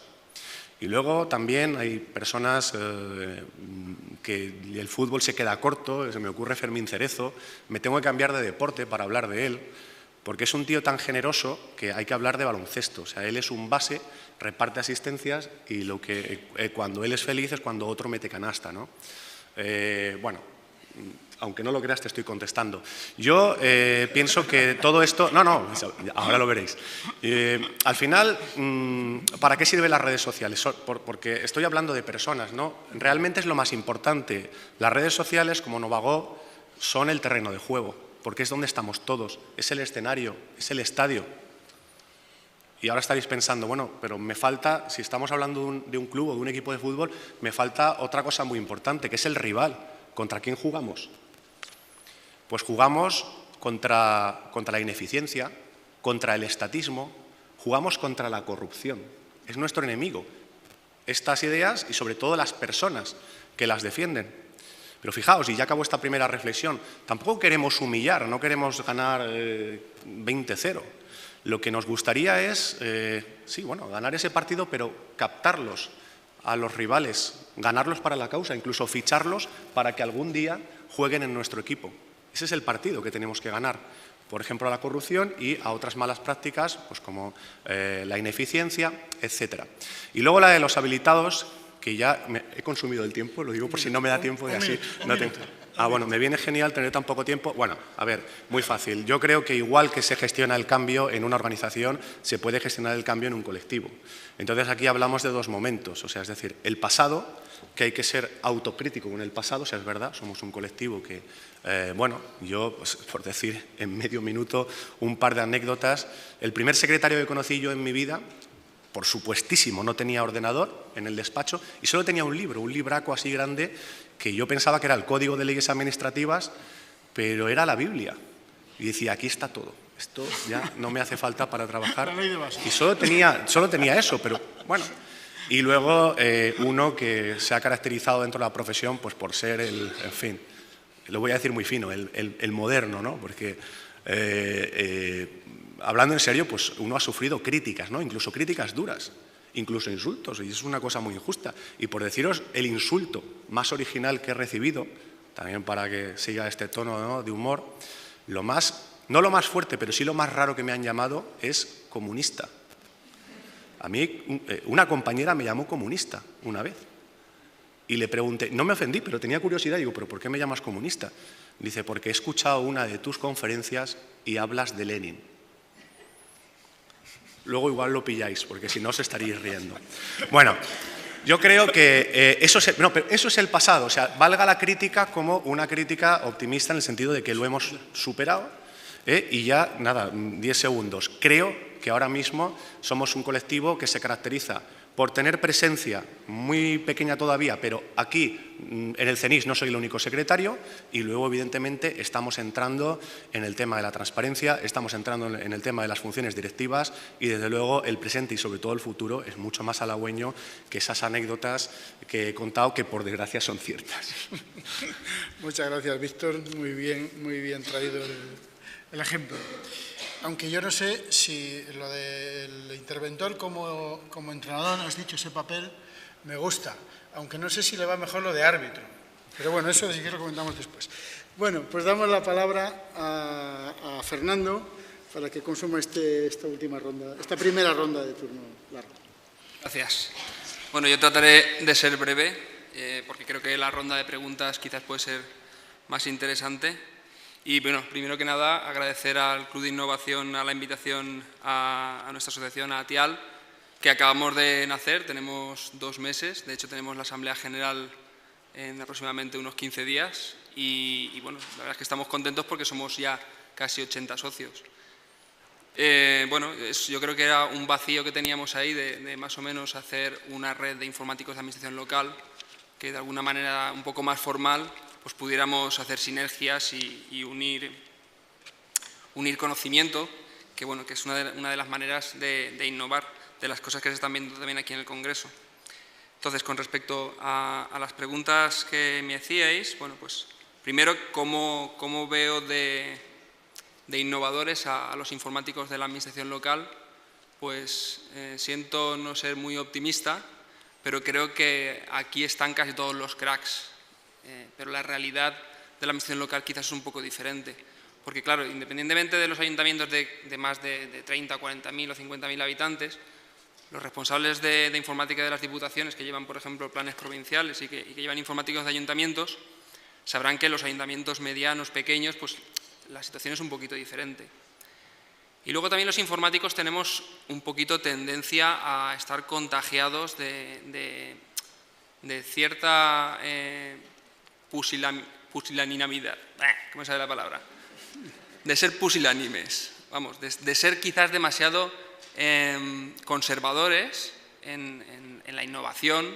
Y luego también hay personas que el fútbol se queda corto. Se me ocurre Fermín Cerezo. Me tengo que cambiar de deporte para hablar de él, porque es un tío tan generoso que hay que hablar de baloncesto. O sea, él es un base, reparte asistencias y cuando él es feliz es cuando otro mete canasta, ¿no? Bueno, aunque no lo creas, te estoy contestando. Yo pienso que todo esto... No, ahora lo veréis. Al final, ¿para qué sirven las redes sociales? Porque estoy hablando de personas, ¿no? Realmente es lo más importante. Las redes sociales, como Novagó, son el terreno de juego, porque es donde estamos todos, es el escenario, es el estadio. Y ahora estaréis pensando, bueno, pero me falta, si estamos hablando de un club o de un equipo de fútbol, me falta otra cosa muy importante, que es el rival. ¿Contra quién jugamos? Pues jugamos contra la ineficiencia, contra el estatismo, jugamos contra la corrupción. Es nuestro enemigo. Estas ideas y sobre todo las personas que las defienden. Pero fijaos, y ya acabo esta primera reflexión, tampoco queremos humillar, no queremos ganar 20-0. Lo que nos gustaría es, ganar ese partido, pero captarlos a los rivales, ganarlos para la causa, incluso ficharlos para que algún día jueguen en nuestro equipo. Ese es el partido que tenemos que ganar. Por ejemplo, a la corrupción y a otras malas prácticas, pues como la ineficiencia, etc. Y luego la de los habilitados, que ya he consumido el tiempo, lo digo por si no me da tiempo de así. Bueno, me viene genial tener tan poco tiempo. Bueno, a ver, muy fácil. Yo creo que igual que se gestiona el cambio en una organización, se puede gestionar el cambio en un colectivo. Entonces, aquí hablamos de dos momentos, o sea, es decir, el pasado, que hay que ser autocrítico con el pasado, o sea, es verdad, somos un colectivo que, bueno, yo, pues, por decir en medio minuto un par de anécdotas, el primer secretario que conocí yo en mi vida, por supuestísimo, no tenía ordenador en el despacho y solo tenía un libro, un libraco así grande que yo pensaba que era el Código de Leyes Administrativas, pero era la Biblia. Y decía, aquí está todo, esto ya no me hace falta para trabajar. La ley de base. Y solo tenía eso, pero bueno. Y luego uno que se ha caracterizado dentro de la profesión pues por ser en fin, lo voy a decir muy fino, el moderno, ¿no? Porque hablando en serio, pues uno ha sufrido críticas, ¿no? Incluso críticas duras, incluso insultos, y es una cosa muy injusta. Y por deciros el insulto más original que he recibido, también para que siga este tono, ¿no?, de humor, no lo más fuerte, pero sí lo más raro que me han llamado es comunista. A mí una compañera me llamó comunista una vez y le pregunté, no me ofendí, pero tenía curiosidad, digo, ¿pero por qué me llamas comunista? Dice, porque he escuchado una de tus conferencias y hablas de Lenin. Luego igual lo pilláis, porque si no os estaríais riendo. Bueno, yo creo que eso es el pasado, o sea, valga la crítica como una crítica optimista en el sentido de que lo hemos superado, y ya, nada, 10 segundos. Creo que ahora mismo somos un colectivo que se caracteriza por tener presencia muy pequeña todavía, pero aquí en el CENIS no soy el único secretario y luego evidentemente estamos entrando en el tema de la transparencia, estamos entrando en el tema de las funciones directivas y desde luego el presente y sobre todo el futuro es mucho más halagüeño que esas anécdotas que he contado que por desgracia son ciertas. Muchas gracias, Víctor. Muy bien traído el ejemplo. Aunque yo no sé si lo del interventor como entrenador, has dicho ese papel, me gusta. Aunque no sé si le va mejor lo de árbitro. Pero bueno, eso sí que lo comentamos después. Bueno, pues damos la palabra a Fernando para que consuma esta primera ronda de turno largo. Gracias. Bueno, yo trataré de ser breve, porque creo que la ronda de preguntas quizás puede ser más interesante. Y bueno, primero que nada, agradecer al Club de Innovación a la invitación a nuestra asociación, a ATIAL, que acabamos de nacer, tenemos 2 meses, de hecho tenemos la Asamblea General en aproximadamente unos 15 días y bueno, la verdad es que estamos contentos porque somos ya casi 80 socios. Bueno, yo creo que era un vacío que teníamos ahí de más o menos hacer una red de informáticos de administración local que de alguna manera un poco más formal pues pudiéramos hacer sinergias y unir conocimiento, que bueno, que es una de las maneras de innovar, de las cosas que se están viendo también aquí en el Congreso. Entonces, con respecto a las preguntas que me hacíais, bueno, pues primero, ¿cómo veo de innovadores a los informáticos de la administración local? Pues siento no ser muy optimista, pero creo que aquí están casi todos los cracks. Pero la realidad de la administración local quizás es un poco diferente. Porque, claro, independientemente de los ayuntamientos de más de 30, 40.000 o 50.000 habitantes, los responsables de informática de las diputaciones que llevan, por ejemplo, planes provinciales y que llevan informáticos de ayuntamientos, sabrán que los ayuntamientos medianos, pequeños, pues la situación es un poquito diferente. Y luego también los informáticos tenemos un poquito tendencia a estar contagiados de cierta pusilanimidad, ¿cómo sale la palabra? De ser pusilánimes, vamos, de ser quizás demasiado conservadores en la innovación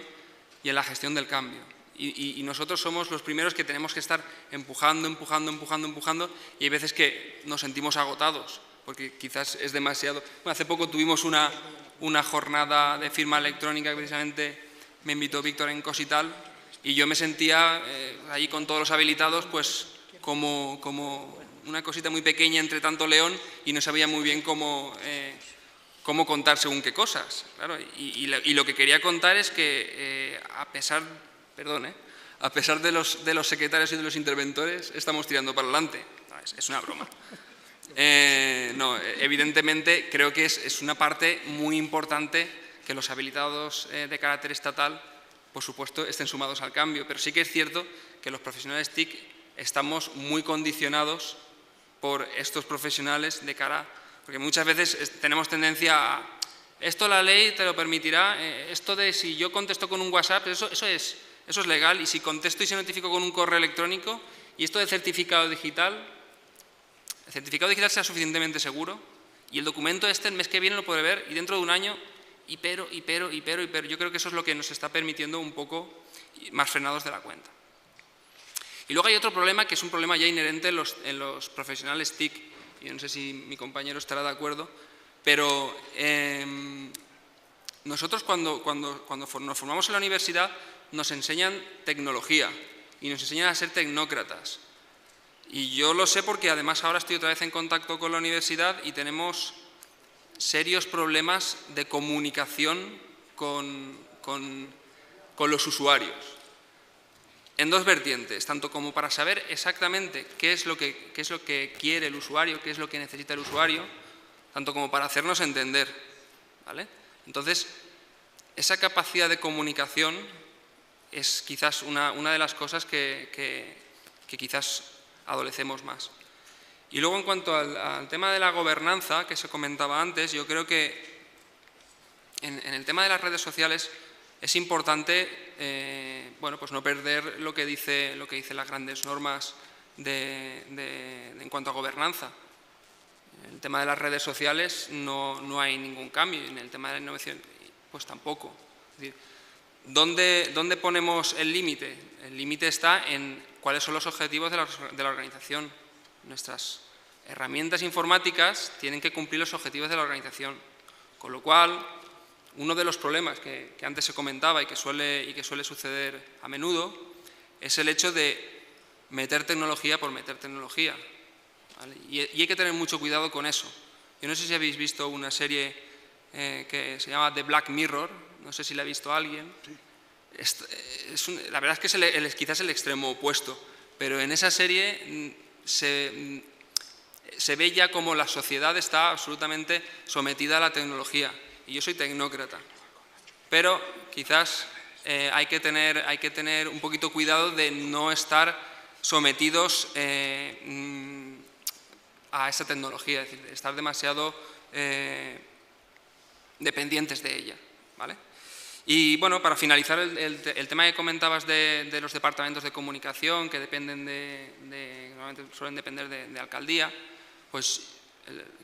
y en la gestión del cambio. Y nosotros somos los primeros que tenemos que estar empujando y hay veces que nos sentimos agotados porque quizás es demasiado. Bueno, hace poco tuvimos una jornada de firma electrónica que precisamente me invitó Víctor en Cosital y yo me sentía ahí con todos los habilitados pues como una cosita muy pequeña entre tanto león y no sabía muy bien cómo contar según qué cosas. Claro, y lo que quería contar es que a pesar de los secretarios y de los interventores estamos tirando para adelante. No, es una broma. No, evidentemente creo que es una parte muy importante que los habilitados de carácter estatal, por supuesto, estén sumados al cambio, pero sí que es cierto que los profesionales TIC estamos muy condicionados por estos profesionales de cara, porque muchas veces tenemos tendencia a, esto la ley te lo permitirá, esto de si yo contesto con un WhatsApp, eso es legal, y si contesto y se notifico con un correo electrónico, y esto de certificado digital, el certificado digital sea suficientemente seguro, y el documento el mes que viene lo podré ver, y dentro de un año, pero, yo creo que eso es lo que nos está permitiendo un poco más frenados de la cuenta. Y luego hay otro problema, que es un problema ya inherente en los profesionales TIC, y yo no sé si mi compañero estará de acuerdo, pero nosotros cuando nos formamos en la universidad nos enseñan tecnología y nos enseñan a ser tecnócratas. Y yo lo sé porque además ahora estoy otra vez en contacto con la universidad y tenemos serios problemas de comunicación con los usuarios. En dos vertientes, tanto como para saber exactamente qué es lo que quiere el usuario, qué es lo que necesita el usuario, tanto como para hacernos entender, ¿vale? Entonces, esa capacidad de comunicación es quizás una de las cosas que quizás adolecemos más. Y luego, en cuanto al tema de la gobernanza, que se comentaba antes, yo creo que en el tema de las redes sociales es importante pues no perder lo que dice las grandes normas en cuanto a gobernanza. En el tema de las redes sociales no hay ningún cambio, y en el tema de la innovación pues tampoco. Es decir, ¿dónde ponemos el límite? El límite está en cuáles son los objetivos de la organización. Nuestras herramientas informáticas tienen que cumplir los objetivos de la organización, con lo cual uno de los problemas que antes se comentaba y que suele suceder a menudo es el hecho de meter tecnología por meter tecnología, ¿vale? Y hay que tener mucho cuidado con eso. Yo no sé si habéis visto una serie que se llama The Black Mirror, no sé si la ha visto alguien. La verdad es que es quizás el extremo opuesto, pero en esa serie se ve ya como la sociedad está absolutamente sometida a la tecnología. Y yo soy tecnócrata, pero quizás hay que tener un poquito cuidado de no estar sometidos a esa tecnología, es decir, de estar demasiado dependientes de ella, ¿vale? Y bueno, para finalizar el tema que comentabas de los departamentos de comunicación que dependen normalmente suelen depender de alcaldía, pues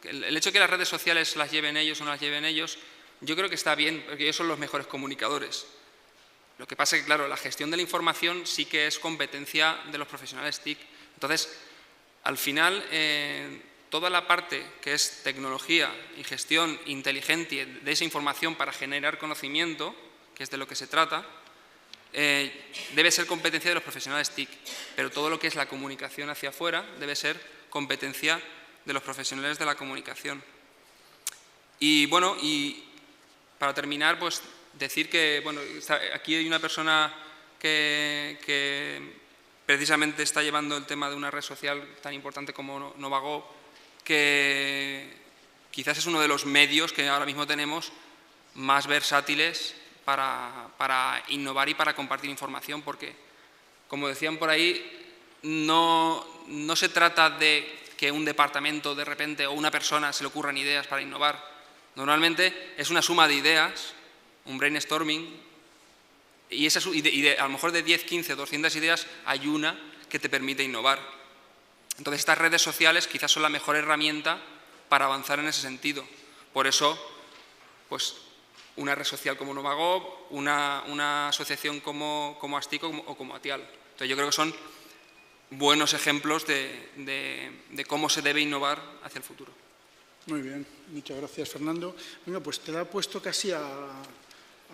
el hecho de que las redes sociales las lleven ellos o no las lleven ellos, yo creo que está bien, porque ellos son los mejores comunicadores. Lo que pasa es que, claro, la gestión de la información sí que es competencia de los profesionales TIC. Entonces, al final, toda la parte que es tecnología y gestión inteligente de esa información para generar conocimiento, que es de lo que se trata, debe ser competencia de los profesionales TIC, pero todo lo que es la comunicación hacia afuera debe ser competencia de los profesionales de la comunicación. Y bueno, y para terminar, pues decir que bueno, aquí hay una persona que precisamente está llevando el tema de una red social tan importante como Novagov, que quizás es uno de los medios que ahora mismo tenemos más versátiles para innovar y para compartir información, porque, como decían por ahí, no se trata de que un departamento de repente o una persona se le ocurran ideas para innovar. Normalmente es una suma de ideas, un brainstorming, y a lo mejor de 10, 15, 200 ideas hay una que te permite innovar. Entonces estas redes sociales quizás son la mejor herramienta para avanzar en ese sentido. Por eso, pues una red social como Novagov, una asociación como Astico o como Atial. Entonces yo creo que son buenos ejemplos de cómo se debe innovar hacia el futuro. Muy bien, muchas gracias, Fernando. Venga, pues te la he puesto casi a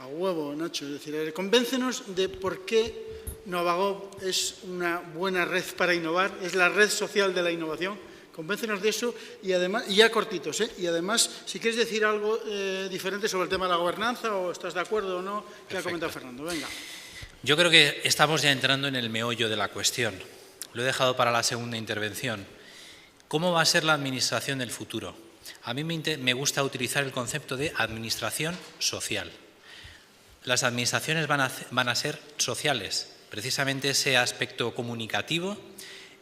huevo, Nacho. Es decir, convéncenos de por qué Novagov es una buena red para innovar, es la red social de la innovación. Convéncenos de eso y además, y ya cortitos, y además, si quieres decir algo diferente sobre el tema de la gobernanza o estás de acuerdo o no, que ha comentado Fernando. Venga. Yo creo que estamos ya entrando en el meollo de la cuestión. Lo he dejado para la segunda intervención. ¿Cómo va a ser la administración del futuro? A mí me gusta utilizar el concepto de administración social. Las administraciones van a ser sociales, precisamente ese aspecto comunicativo,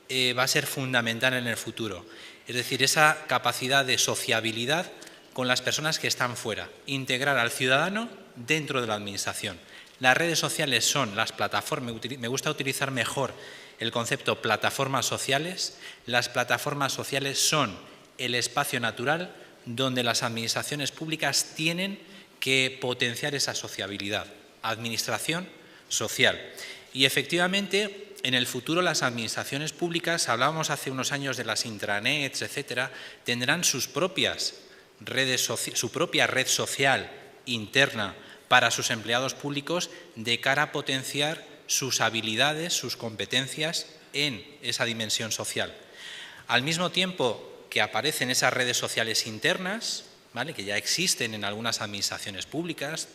va a ser fundamental en el futuro. Es decir, esa capacidad de sociabilidad con las personas que están fuera, integrar al ciudadano dentro de la administración. Las redes sociales son las plataformas, me gusta utilizar mejor el concepto plataformas sociales. Las plataformas sociales son el espacio natural donde las administraciones públicas tienen que potenciar esa sociabilidad, administración social. Y efectivamente, en el futuro las administraciones públicas, hablábamos hace unos años de las intranets, etcétera, tendrán sus propias redes, su propia red social interna para sus empleados públicos de cara a potenciar sus habilidades, sus competencias en esa dimensión social. Al mismo tiempo que aparecen esas redes sociales internas, ¿vale?, que ya existen en algunas administraciones públicas,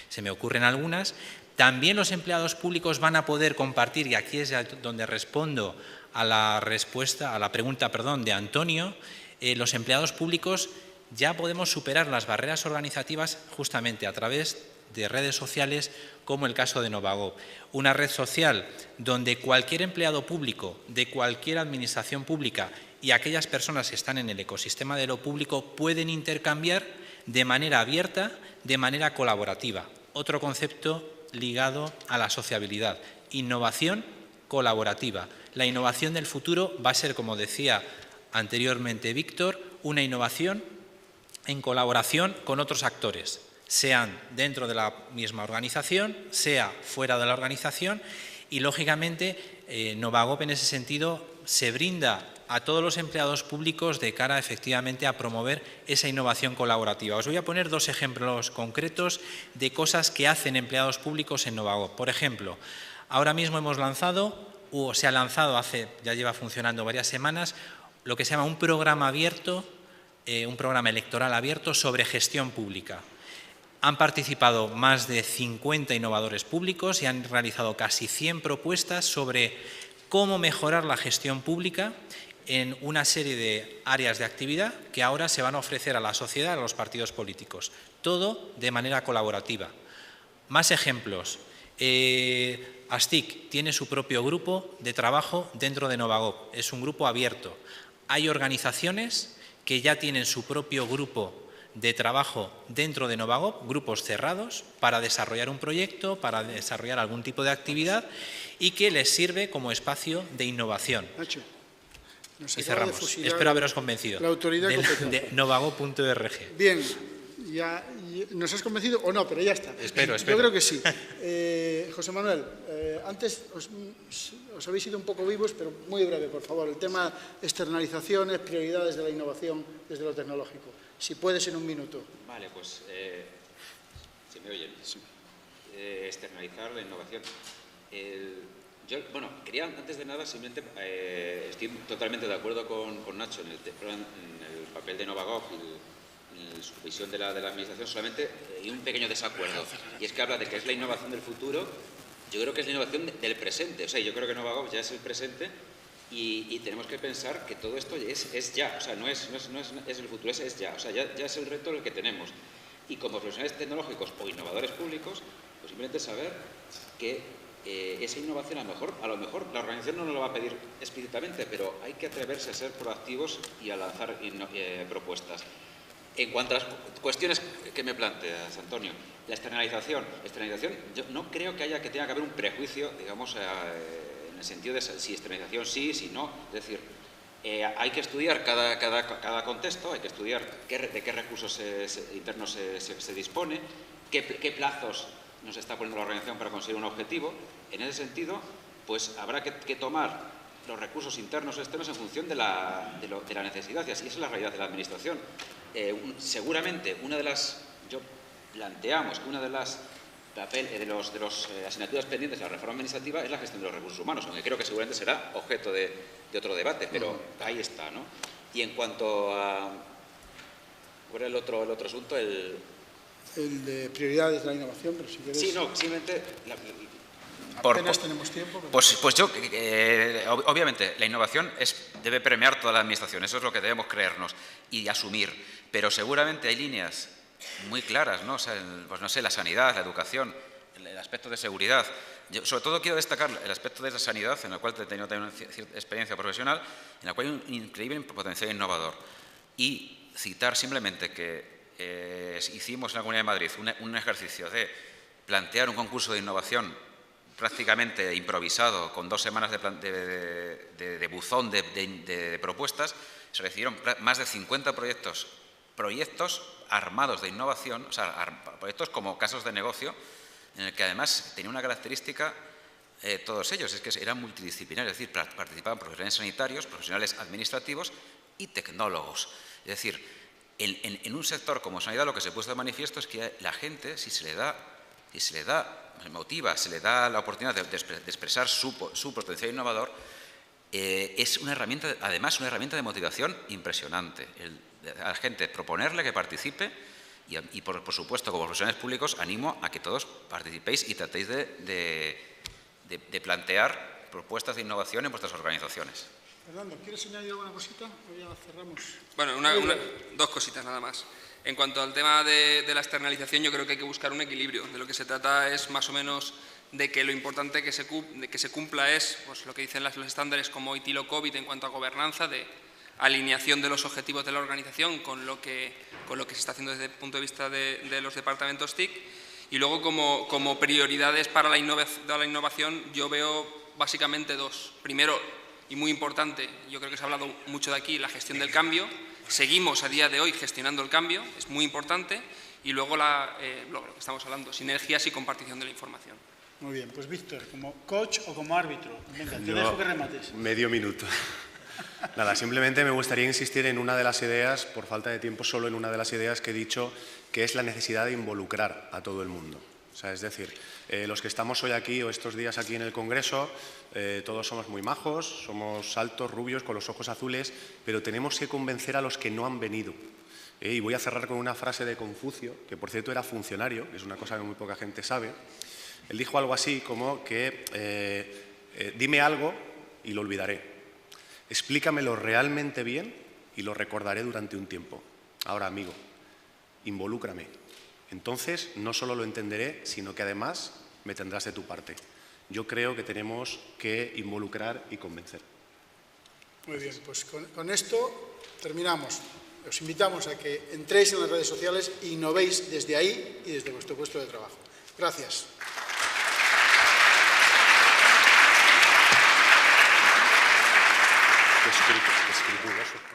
se me ocurren algunas, también los empleados públicos van a poder compartir, y aquí es donde respondo a la pregunta de Antonio, los empleados públicos ya podemos superar las barreras organizativas justamente a través de redes sociales como el caso de Novagov. Una red social donde cualquier empleado público de cualquier administración pública y aquellas personas que están en el ecosistema de lo público pueden intercambiar de manera abierta, de manera colaborativa. Otro concepto ligado a la sociabilidad, innovación colaborativa. La innovación del futuro va a ser, como decía anteriormente Víctor, una innovación en colaboración con otros actores, sean dentro de la misma organización, sea fuera de la organización, y lógicamente Novagov en ese sentido se brinda a todos los empleados públicos de cara efectivamente a promover esa innovación colaborativa. Os voy a poner dos ejemplos concretos de cosas que hacen empleados públicos en Novagov. Por ejemplo, ahora mismo hemos lanzado, o se ha lanzado ya lleva funcionando varias semanas, lo que se llama un programa abierto, un programa electoral abierto sobre gestión pública. Han participado más de 50 innovadores públicos y han realizado casi 100 propuestas sobre cómo mejorar la gestión pública en una serie de áreas de actividad que ahora se van a ofrecer a la sociedad, a los partidos políticos. Todo de manera colaborativa. Más ejemplos. ASTIC tiene su propio grupo de trabajo dentro de Novagov. Es un grupo abierto. Hay organizaciones que ya tienen su propio grupo de trabajo dentro de Novagov, grupos cerrados, para desarrollar un proyecto, para desarrollar algún tipo de actividad y que les sirve como espacio de innovación. Nacho, y cerramos. Espero haberos convencido. La autoridad de novagov.org. Bien, ya ¿nos has convencido o no? Pero ya está. Espero. Yo creo que sí. José Manuel, antes os habéis sido un poco vivos, pero muy breve, por favor. El tema externalizaciones, prioridades de la innovación desde lo tecnológico. Si puedes, en un minuto. Vale, pues, si me oyen, sí. Externalizar la innovación. Yo, quería, antes de nada, simplemente, estoy totalmente de acuerdo con Nacho en el papel de Novagov y en la supervisión de la administración, solamente hay un pequeño desacuerdo, y es que habla de que es la innovación del futuro. Yo creo que es la innovación del presente. O sea, yo creo que Novagov ya es el presente. Y tenemos que pensar que todo esto es ya, o sea, no es el futuro, es ya, o sea, ya es el reto el que tenemos. Y como profesionales tecnológicos o innovadores públicos, pues simplemente saber que esa innovación a lo mejor la organización no nos lo va a pedir explícitamente, pero hay que atreverse a ser proactivos y a lanzar propuestas. En cuanto a las cuestiones que me planteas, Antonio, la externalización, yo no creo que tenga que haber un prejuicio, digamos, en el sentido de si externalización sí, si no. Es decir, hay que estudiar cada contexto, hay que estudiar de qué recursos internos se dispone, qué plazos nos está poniendo la organización para conseguir un objetivo. En ese sentido, pues habrá que tomar los recursos internos o externos en función de la necesidad, y así es la realidad de la administración. Seguramente planteamos que una de las asignaturas pendientes de la reforma administrativa es la gestión de los recursos humanos, aunque creo que seguramente será objeto de otro debate, pero ahí está, ¿no? Y en cuanto a... ¿Cuál era el otro asunto? El de prioridades de la innovación, pero si quieres... Sí, no, simplemente... Apenas tenemos tiempo. Pero... Pues yo, obviamente, la innovación debe premiar toda la administración, eso es lo que debemos creernos y asumir, pero seguramente hay líneas muy claras, ¿no? O sea, pues no sé, la sanidad, la educación, el aspecto de seguridad. Yo, sobre todo, quiero destacar el aspecto de la sanidad, en el cual he tenido también una cierta experiencia profesional, en la cual hay un increíble potencial innovador. Y citar simplemente que hicimos en la Comunidad de Madrid un ejercicio de plantear un concurso de innovación prácticamente improvisado, con 2 semanas de buzón de propuestas. Se recibieron más de 50 proyectos armados de innovación, o sea, proyectos como casos de negocio, en el que además tenía una característica, todos ellos, es que eran multidisciplinarios, es decir, participaban profesionales sanitarios, profesionales administrativos y tecnólogos. Es decir, en un sector como sanidad lo que se puso de manifiesto es que la gente, si se le motiva, se le da la oportunidad de expresar su potencial innovador, es una herramienta, además, una herramienta de motivación impresionante. A la gente proponerle que participe y por supuesto, como profesionales públicos, animo a que todos participéis y tratéis de plantear propuestas de innovación en vuestras organizaciones. Fernando, ¿quieres añadir alguna cosita o ya cerramos? Bueno, 2 cositas nada más. En cuanto al tema de la externalización, yo creo que hay que buscar un equilibrio. De lo que se trata es más o menos de que lo importante que se cumpla es pues, lo que dicen los estándares como ITIL COVID en cuanto a gobernanza, de alineación de los objetivos de la organización con lo que se está haciendo desde el punto de vista de los departamentos TIC. Y luego, como prioridades para la innovación, yo veo básicamente 2. Primero, y muy importante, yo creo que se ha hablado mucho de aquí, la gestión del cambio. Seguimos a día de hoy gestionando el cambio, es muy importante. Y luego lo que estamos hablando, sinergias y compartición de la información. Muy bien, pues Víctor, como coach o como árbitro, venga, te dejo que remates. Medio minuto. Nada, simplemente me gustaría insistir en una de las ideas, por falta de tiempo, solo en una de las ideas que he dicho, que es la necesidad de involucrar a todo el mundo. O sea, es decir, los que estamos hoy aquí o estos días aquí en el Congreso, todos somos muy majos, somos altos, rubios, con los ojos azules, pero tenemos que convencer a los que no han venido. Y voy a cerrar con una frase de Confucio, que por cierto era funcionario, que es una cosa que muy poca gente sabe. Él dijo algo así como que dime algo y lo olvidaré. Explícamelo realmente bien y lo recordaré durante un tiempo. Ahora, amigo, involúcrame. Entonces, no solo lo entenderé, sino que además me tendrás de tu parte. Yo creo que tenemos que involucrar y convencer. Muy bien, pues con esto terminamos. Os invitamos a que entréis en las redes sociales e innovéis desde ahí y desde vuestro puesto de trabajo. Gracias. Escrituroso.